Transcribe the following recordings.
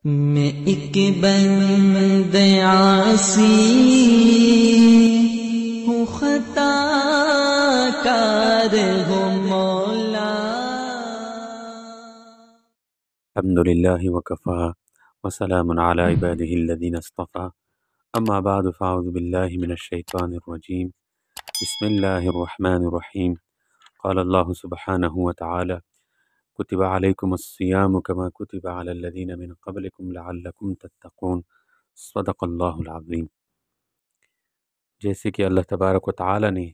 میں ایک بند عاصی ہوں، خطا کار ہوں مولا۔ الحمد لله وكفى وسلام على عباده الذين اصطفى أما بعد فأعوذ بالله من الشيطان الرجيم بسم الله الرحمن الرحيم قال الله سبحانه وتعالى كتب عليكم الصيام كما كتب على الذين من قبلكم لعلكم تتقون صدق الله العظيم۔ جیسے کہ اللہ تبارک و تعالی نے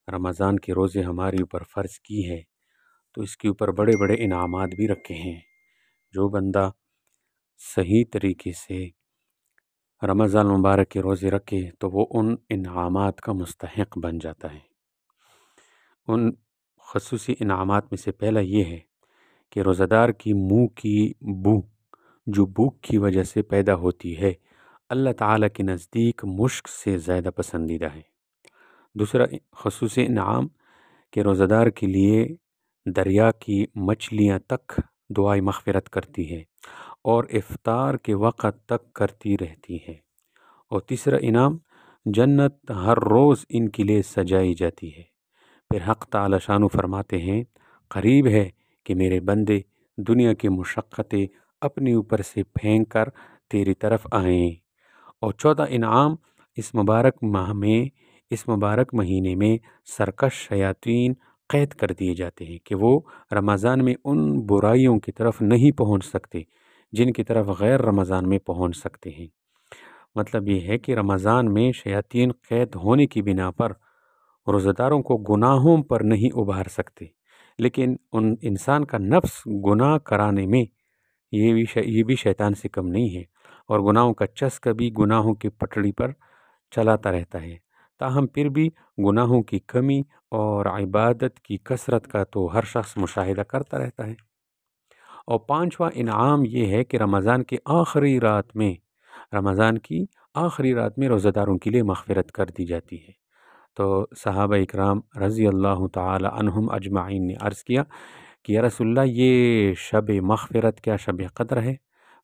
رمضان کے روزے ہمارے اوپر فرض کی ہے تو اس کے اوپر بڑے بڑے انعامات بھی رکھے ہیں۔ جو بندہ صحیح طریقے سے رمضان مبارک کے روزے رکھے تو وہ ان انعامات کا مستحق بن جاتا ہے۔ ان خصوصی انعامات میں سے پہلا یہ ہے کہ روزہ دار کی منہ کی بو جو بھوک کی وجہ سے پیدا ہوتی ہے اللہ تعالیٰ کے نزدیک مشک سے زیادہ پسندیدہ ہے۔ دوسرا خصوصی انعام کہ روزہ دار کے لیے دریا کی مچھلیاں تک دعائے مغفرت کرتی ہے اور افطار کے وقت تک کرتی رہتی ہے۔ اور تیسرا انعام جنت ہر روز ان کے لیے سجائی جاتی ہے۔ پھر حق تعالی شانو فرماتے ہیں قریب ہے کہ میرے بندے دنیا کی مشقتیں اپنے اوپر سے پھینک کر تیری طرف آئیں۔ اور چوتھا انعام اس مبارک مہینے میں سرکش شیاطین قید کر دیے جاتے ہیں کہ وہ رمضان میں ان برائیوں کی طرف نہیں پہنچ سکتے جن کی طرف غیر رمضان میں پہنچ سکتے ہیں۔ مطلب یہ ہے کہ رمضان میں شیاطین قید ہونے کی بنا پر روزہ داروں کو گناہوں پر نہیں ابھار سکتے، لیکن ان انسان کا نفس گناہ کرانے میں یہ بھی شیطان سے کم نہیں ہے اور گناہوں کا چسکا بھی گناہوں کی پٹڑی پر چلاتا رہتا ہے۔ تاہم پھر بھی گناہوں کی کمی اور عبادت کی کثرت کا تو ہر شخص مشاہدہ کرتا رہتا ہے۔ اور پانچواں انعام یہ ہے کہ رمضان کی آخری رات میں روزہ داروں کے لیے مغفرت کر دی جاتی ہے۔ تو صحابہ اکرام رضی اللہ تعالی عنہم اجمعین نے عرض کیا کہ یا رسول اللہ یہ شب مغفرت کیا شب قدر ہے؟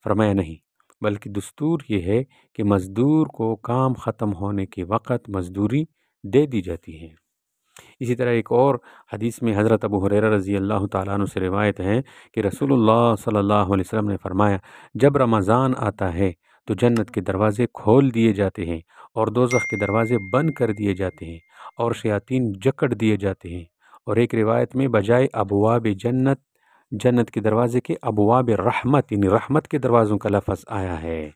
فرمایا نہیں، بلکہ دستور یہ ہے کہ مزدور کو کام ختم ہونے کے وقت مزدوری دے دی جاتی ہے۔ اسی طرح ایک اور حدیث میں حضرت ابو ہریرہ رضی اللہ تعالیٰ عنہ سے روایت ہے کہ رسول اللہ صلی اللہ علیہ وسلم نے فرمایا جب رمضان آتا ہے تو جنت کے دروازے کھول دیے جاتے ہیں اور دوزخ کے دروازے بند کر دیے جاتے ہیں اور شیاطین جکڑ دیے جاتے ہیں۔ اور ایک روایت میں بجائے ابواب جنت کے دروازے کے ابواب رحمت یعنی رحمت کے دروازوں کا لفظ آیا ہے۔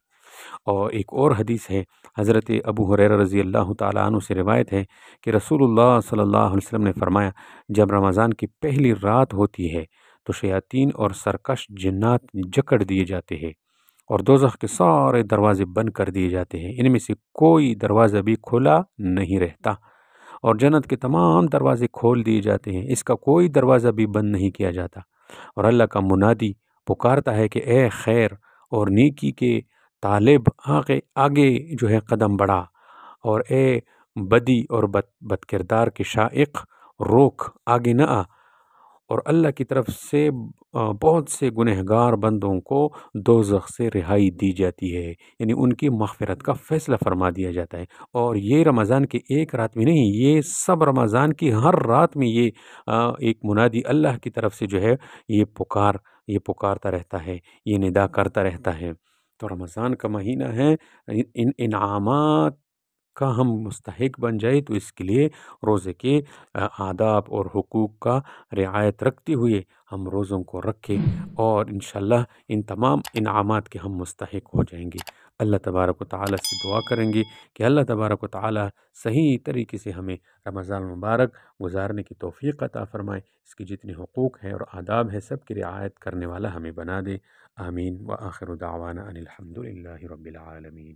اور ایک اور حدیث ہے حضرت ابو ہریرہ رضی اللہ تعالیٰ عنہ سے روایت ہے کہ رسول اللہ صلی اللہ علیہ وسلم نے فرمایا جب رمضان کی پہلی رات ہوتی ہے تو شیاطین اور سرکش جنات جکڑ دیے جاتے ہیں اور دوزخ کے سارے دروازے بند کر دیے جاتے ہیں، ان میں سے کوئی دروازہ بھی کھلا نہیں رہتا، اور جنت کے تمام دروازے کھول دیے جاتے ہیں، اس کا کوئی دروازہ بھی بند نہیں کیا جاتا، اور اللہ کا منادی پکارتا ہے کہ اے خیر اور نیکی کے طالب آگے جو ہے قدم بڑھا، اور اے بدی اور بد کردار کے شائق روک آگے نہ آ۔ اور اللہ کی طرف سے بہت سے گنہگار بندوں کو دوزخ سے رہائی دی جاتی ہے، یعنی ان کی مغفرت کا فیصلہ فرما دیا جاتا ہے۔ اور یہ رمضان کے ایک رات میں نہیں، یہ سب رمضان کی ہر رات میں یہ ایک منادی اللہ کی طرف سے جو ہے یہ پکارتا رہتا ہے، یہ ندا کرتا رہتا ہے۔ تو رمضان کا مہینہ ہے، ان انعامات کا ہم مستحق بن جائے تو اس کے لیے روزے کے آداب اور حقوق کا رعایت رکھتے ہوئے ہم روزوں کو رکھیں اور انشاءاللہ ان تمام انعامات کے ہم مستحق ہو جائیں گے۔ اللہ تبارک و تعالیٰ سے دعا کریں گے کہ اللہ تبارک و تعالیٰ صحیح طریقے سے ہمیں رمضان مبارک گزارنے کی توفیق عطا فرمائے، اس کی جتنے حقوق ہیں اور آداب ہیں سب کی رعایت کرنے والا ہمیں بنا دے۔ آمین وآخر دعوانا ان الحمد للہ رب العالمین۔